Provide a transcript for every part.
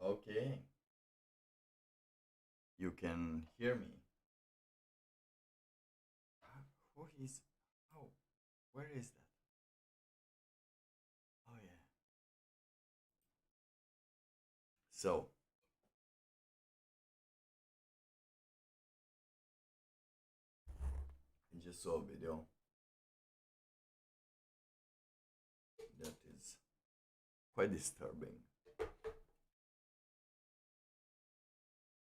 Okay, you can hear me. Who is? Oh, where is that? Oh yeah. So I just saw a video that is quite disturbing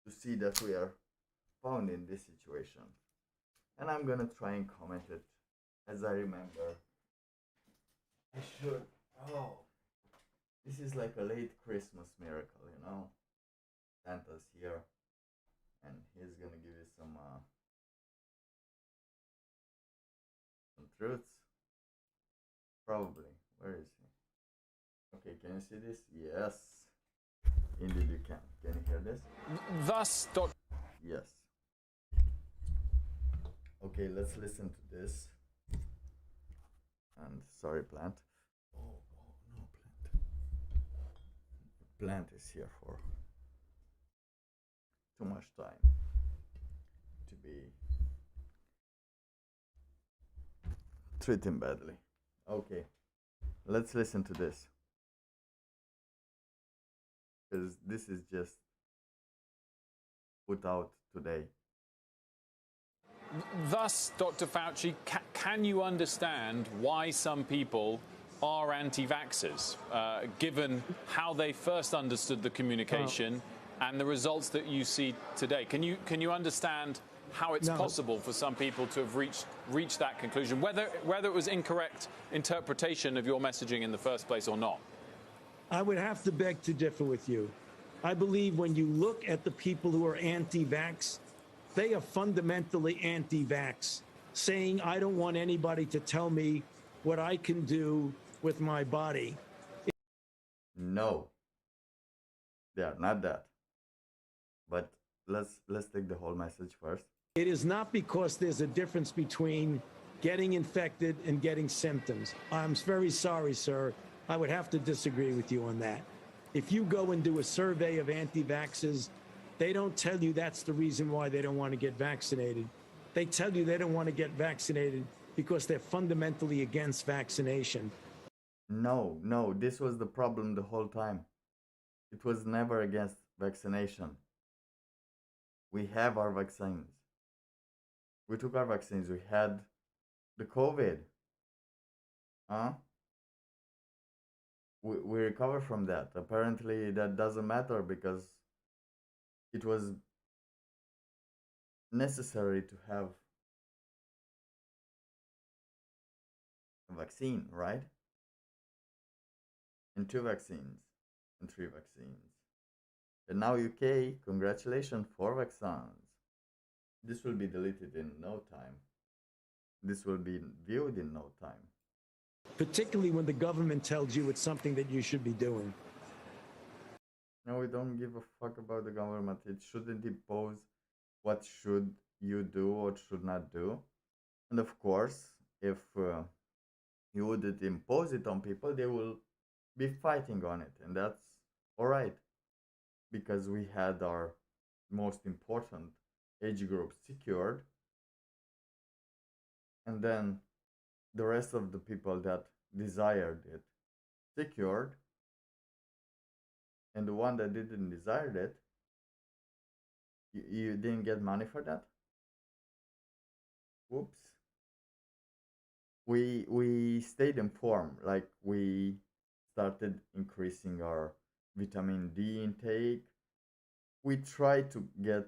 to see that we are found in this situation. And I'm gonna try and comment it as I remember. I should. Oh, this is like a late Christmas miracle, you know? Santa's here and he's gonna give you some truths. Probably. Where is he? Okay, can you see this? Yes. Indeed you can. Can you hear this? Thus, Dr. Yes. Okay, let's listen to this. And sorry, plant. Oh no, plant. Plant is here for too much time to be treating badly. Okay, let's listen to this. Because this is just put out today. Thus, Dr. Fauci, can you understand why some people are anti-vaxxers, given how they first understood the communication and the results that you see today? Can you understand how it's possible for some people to have reached that conclusion, whether it was incorrect interpretation of your messaging in the first place or not? I would have to beg to differ with you. I believe when you look at the people who are anti-vax, they are fundamentally anti-vax, saying, I don't want anybody to tell me what I can do with my body. No, they are not that. But let's take the whole message first. It is not because there's a difference between getting infected and getting symptoms. I'm very sorry, sir. I would have to disagree with you on that. If you go and do a survey of anti-vaxxers, they don't tell you that's the reason why they don't want to get vaccinated. They tell you they don't want to get vaccinated because they're fundamentally against vaccination. No, this was the problem the whole time. It was never against vaccination. We have our vaccines. We took our vaccines. We had the COVID. We recover from that. Apparently that doesn't matter because it was necessary to have a vaccine, right? And 2 vaccines and 3 vaccines. And now UK, congratulations, 4 vaccines. This will be deleted in no time. This will be viewed in no time. Particularly when the government tells you it's something that you should be doing. No, we don't give a fuck about the government. It shouldn't impose what should you do or should not do. And of course, if you wouldn't impose it on people, they will be fighting on it. And that's all right. because we had our most important age group secured, and then the rest of the people that desired it secured, and the one that didn't desire it, you didn't get money for that. Whoops. We stayed informed, like we started increasing our vitamin D intake. We tried to get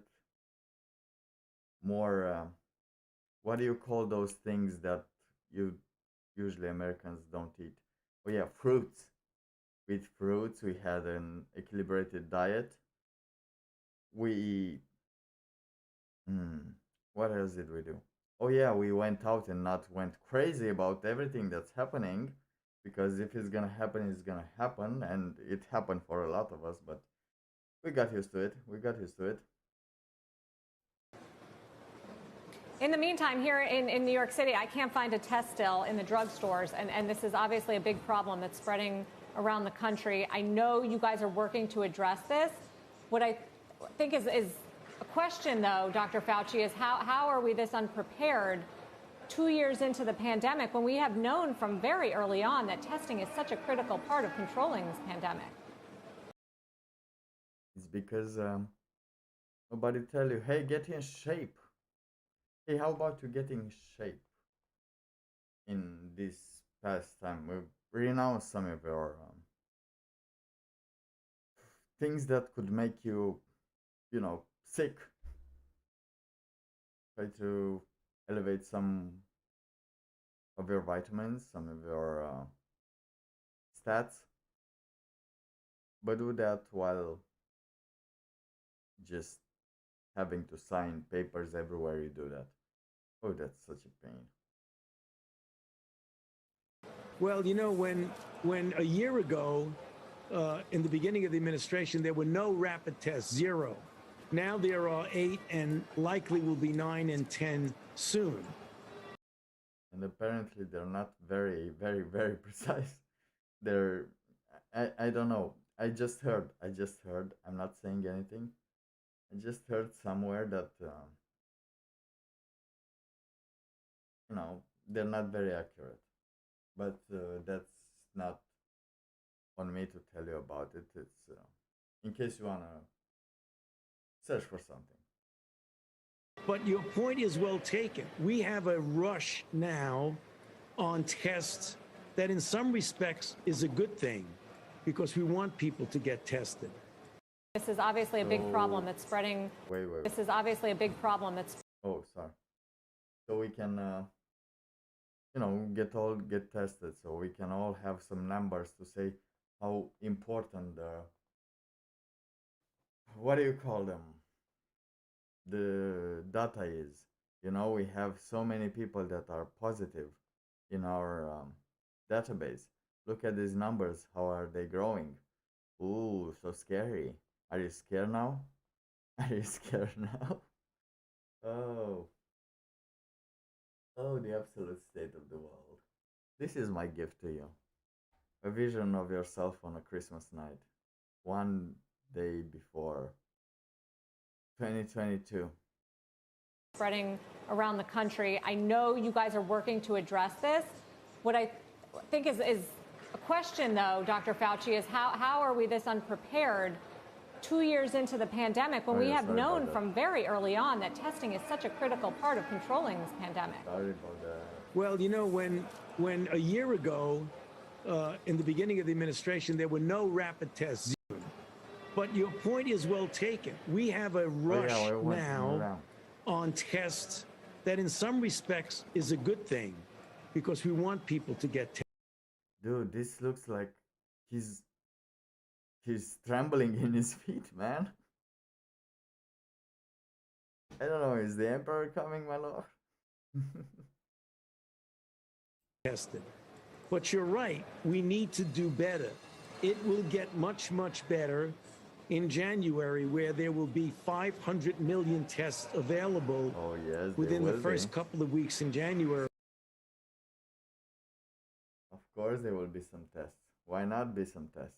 more what do you call those things that you usually Americans don't eat? Oh yeah, fruits. With fruits, we had an equilibrated diet. We what else did we do? Oh yeah, we went out and not went crazy about everything that's happening, because if it's gonna happen, it's gonna happen, and it happened for a lot of us, but we got used to it. We got used to it. In the meantime, here in New York City, I can't find a test still in the drugstores, and this is obviously a big problem that's spreading around the country. I know you guys are working to address this. What I think is a question, though, Dr. Fauci, is how are we this unprepared 2 years into the pandemic when we have known from very early on that testing is such a critical part of controlling this pandemic? It's because nobody tell you, hey, get in shape. Hey, how about you get in shape? In this past time, we've renounced some of your things that could make you, sick. Try to elevate some of your vitamins, some of your stats, but do that while just having to sign papers everywhere you do that. Oh, that's such a pain. Well, when a year ago, in the beginning of the administration, there were no rapid tests, zero. Now there are 8, and likely will be 9 and 10 soon. And apparently they're not very, very, very precise. They're, I don't know. I just heard. I'm not saying anything. I just heard somewhere that, they're not very accurate. But that's not on me to tell you about it. It's in case you want to search for something. But your point is well taken. We have a rush now on tests that in some respects is a good thing, because we want people to get tested. This is obviously a big problem that's spreading. Wait. This is obviously a big problem that's. Oh, sorry. So we can, get tested, so we can all have some numbers to say how important what do you call them? The data is. We have so many people that are positive in our database. Look at these numbers. How are they growing? Ooh, so scary. Are you scared now? Are you scared now? Oh, the absolute state of the world. This is my gift to you. A vision of yourself on a Christmas night, one day before 2022. Spreading around the country. I know you guys are working to address this. What I think is a question, though, Dr. Fauci, is how are we this unprepared 2 years into the pandemic when we have known from very early on that testing is such a critical part of controlling this pandemic? Sorry about that. Well, when a year ago, in the beginning of the administration, there were no rapid tests. But your point is well taken. We have a rush now on tests that in some respects is a good thing, because we want people to get tested. Dude, this looks like he's trembling in his feet, man. I don't know, is the emperor coming, my lord? Tested. But you're right, we need to do better. It will get much, much better in January, where there will be 500 million tests available within the first couple of weeks in January. Of course there will be some tests. Why not be some tests?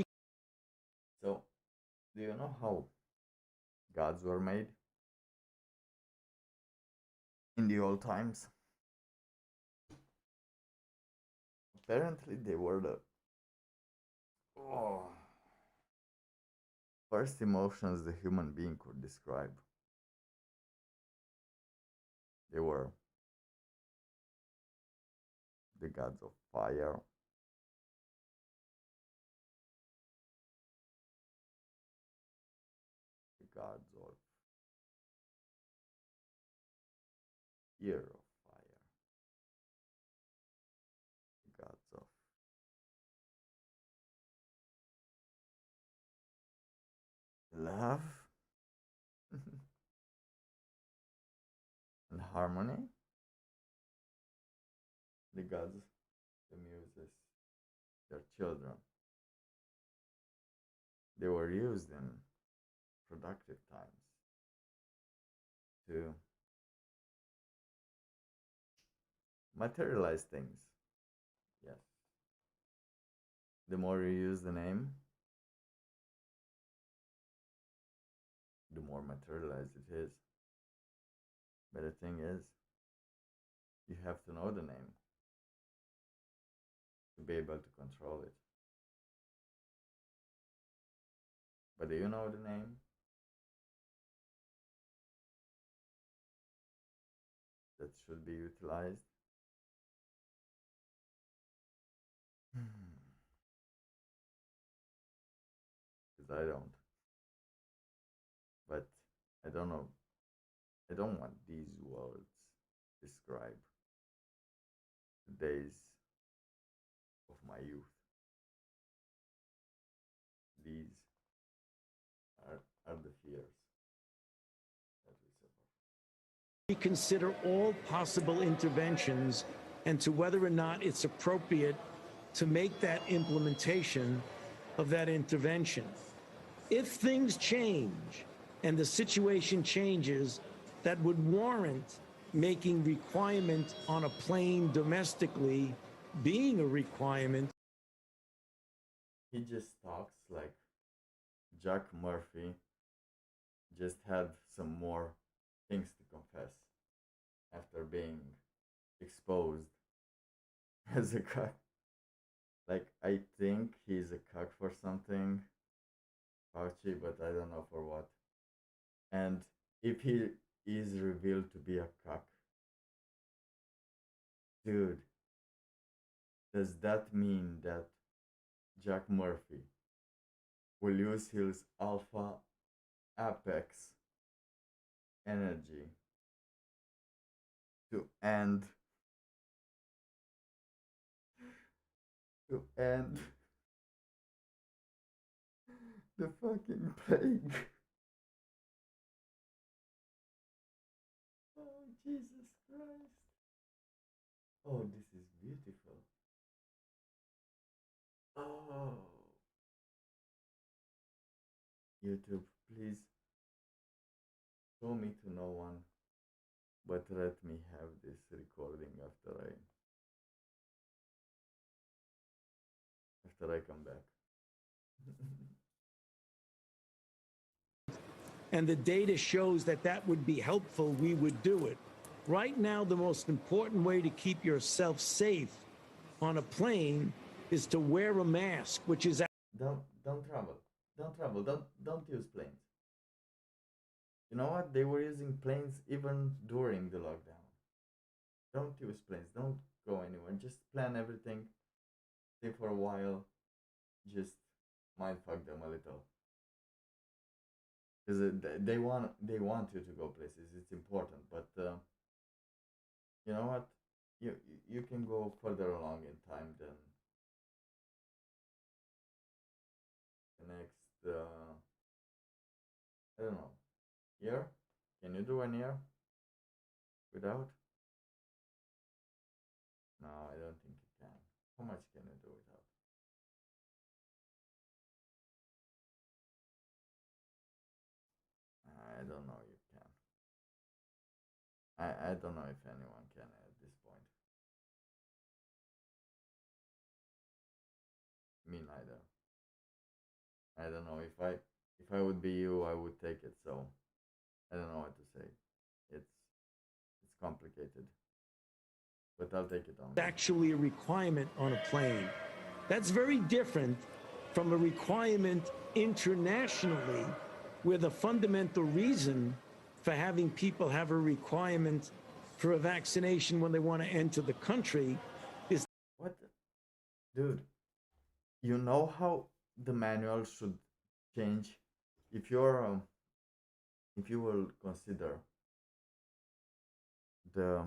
Do you know how gods were made in the old times? Apparently, they were the first emotions the human being could describe. They were the gods of fire, the gods of fear of fire, the gods of love and harmony, the gods, the muses, their children. They were used in productive times to materialize things. Yes. The more you use the name, the more materialized it is. But the thing is, you have to know the name to be able to control it. But do you know the name that should be utilized? Because I don't. But I don't know. I don't want these words describe the days of my youth. These are the fears that we suffer. We consider all possible interventions and to whether or not it's appropriate to make that implementation of that intervention. If things change and the situation changes that would warrant making requirement on a plane domestically being a requirement. He just talks like Jack Murphy just had some more things to confess after being exposed as a cuck. Like, I think he's a cuck for something, Fauci, but I don't know for what. And if he is revealed to be a cuck, dude, does that mean that Jack Murphy will use his alpha apex energy to end the fucking plague? Oh, Jesus Christ. Oh, this is beautiful. Oh. YouTube, please show me to no one, but let me have this recording after I come back. And the data shows that that would be helpful, we would do it. Right now, the most important way to keep yourself safe on a plane is to wear a mask, which is... Don't travel. Don't use planes. You know what? They were using planes even during the lockdown. Don't use planes. Don't go anywhere. Just plan everything. Stay for a while. Just mindfuck them a little. Because they want you to go places. It's important. But you know what? You can go further along in time than the next. I don't know. Year? Can you do an year without? No, I don't think you can. How much can you do without? I don't know. You can. I don't know if anyone can at this point. Me neither. I don't know if If I would be you, I would take it. So I don't know what to say. It's complicated, but I'll take it on. Actually a requirement on a plane. That's very different from a requirement internationally, where the fundamental reason for having people have a requirement for a vaccination when they want to enter the country is... What? Dude, you know how the manual should change? If you're, if you will consider the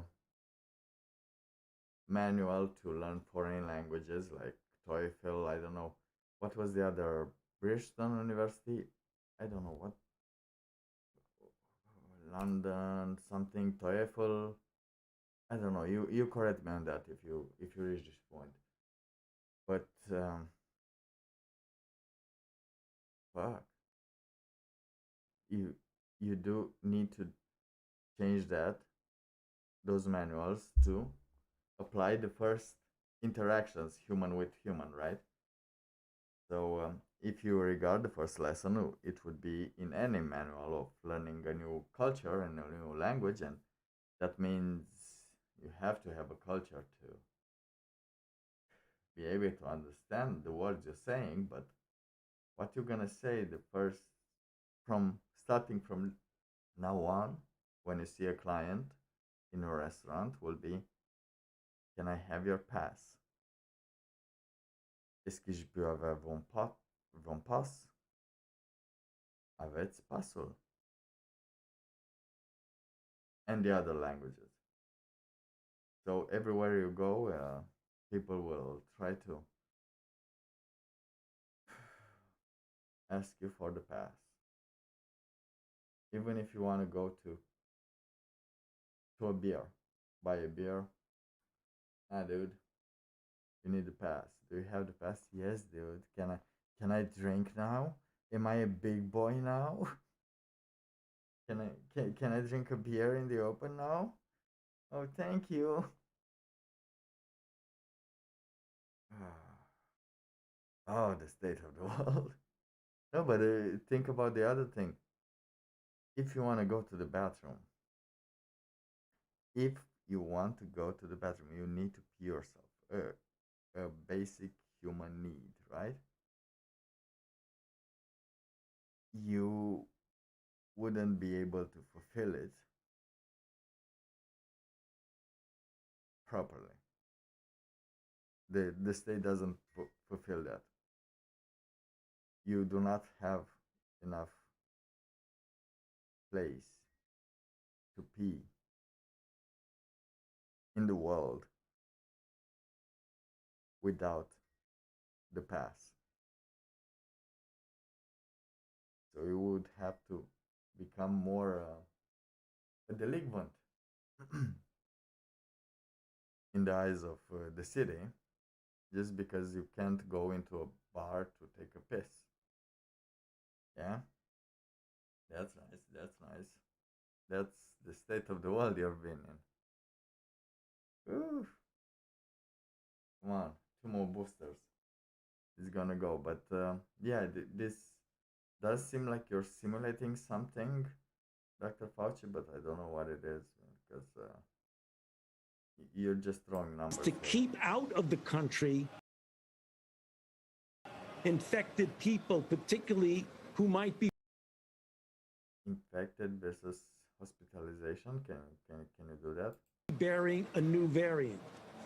manual to learn foreign languages like TOEFL, I don't know, what was the other, Bristol University, I don't know what, London something, TOEFL, I don't know, you correct me on that if you reach this point. But fuck, you do need to change those manuals to apply the first interactions human with human, right? So if you regard the first lesson, it would be in any manual of learning a new culture and a new language, and that means you have to have a culture to be able to understand the words you're saying. But what you're gonna say the first, from starting from now on, when you see a client in a restaurant, will be, can I have your pass? Est-ce que je peux avoir von pass? Aveți pasul? And the other languages. So everywhere you go, people will try to ask you for the pass. Even if you want to go to a beer, buy a beer. Dude, you need the pass. Do you have the pass? Yes, dude. Can I drink now? Am I a big boy now? Can I drink a beer in the open now? Oh, thank you. Oh, the state of the world. No, but think about the other thing. If you want to go to the bathroom, if you want to go to the bathroom, you need to pee yourself. A basic human need, right? You wouldn't be able to fulfill it properly. The state doesn't fulfill that. You do not have enough place to pee in the world without the pass. So you would have to become more a delinquent in the eyes of the city, just because you can't go into a bar to take a piss. Yeah, that's nice. That's nice. That's the state of the world you've been in. Oof. Come on, 2 more boosters. It's gonna go, but yeah, this does seem like you're simulating something, Dr. Fauci, but I don't know what it is, because you're just throwing numbers. To keep out of the country infected people, particularly who might be infected versus hospitalization. Can you do that? Bearing a new variant.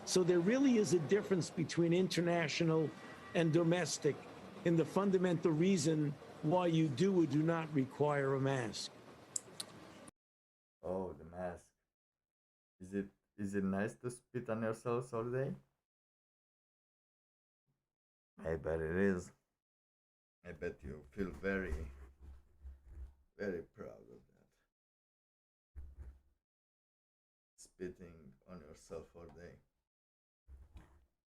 So there really is a difference between international and domestic in the fundamental reason why you do or do not require a mask. Oh, the mask. Is it nice to spit on yourselves all day? I bet it is. I bet you feel very, very proud of that. Spitting on yourself all day.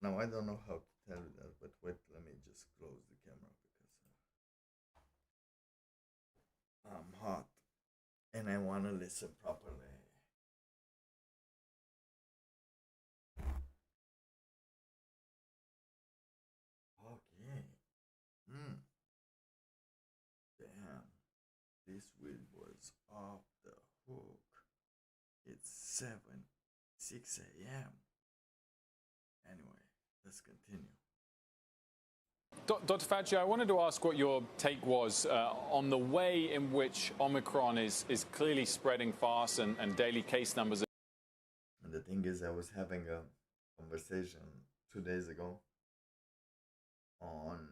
Now, I don't know how to tell you that, but wait, let me just close the camera because I'm hot and I want to listen properly. Okay. Damn. This weed was off the hook. It's 6 a.m. Anyway, let's continue. Dr. Fauci, I wanted to ask what your take was on the way in which Omicron is clearly spreading fast and daily case numbers. And the thing is, I was having a conversation 2 days ago on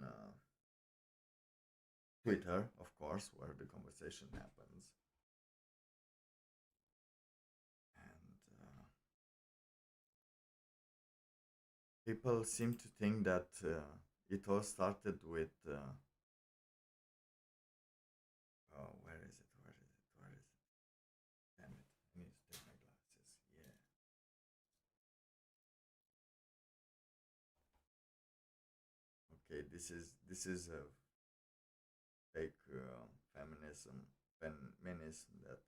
Twitter, of course, where the conversation happens. And people seem to think that it all started with oh, where is it? Damn it, I need to take my glasses. Yeah. Okay, this is a fake feminism that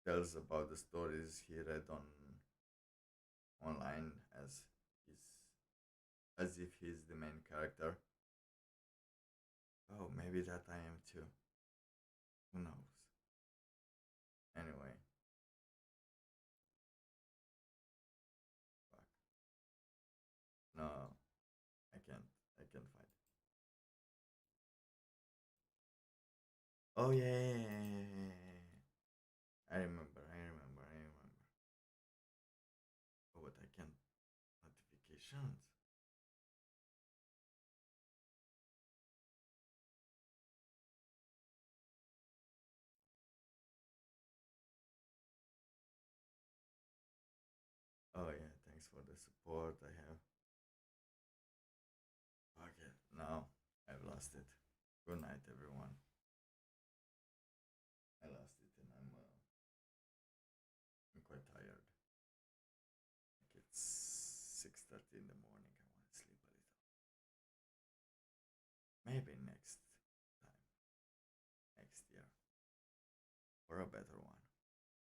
tells about the stories he read online as if he's the main character. Oh, maybe that I am too. Who knows? Anyway. Fuck. No, I can't find it. Oh yeah. I remember. Oh, but I can't. Notifications. Oh yeah, thanks for the support I have. Okay, now I've lost it. Good night, everyone. I lost it and I'm quite tired. Like it's 6:30 in the morning. I want to sleep a little. Maybe next time, next year, for a better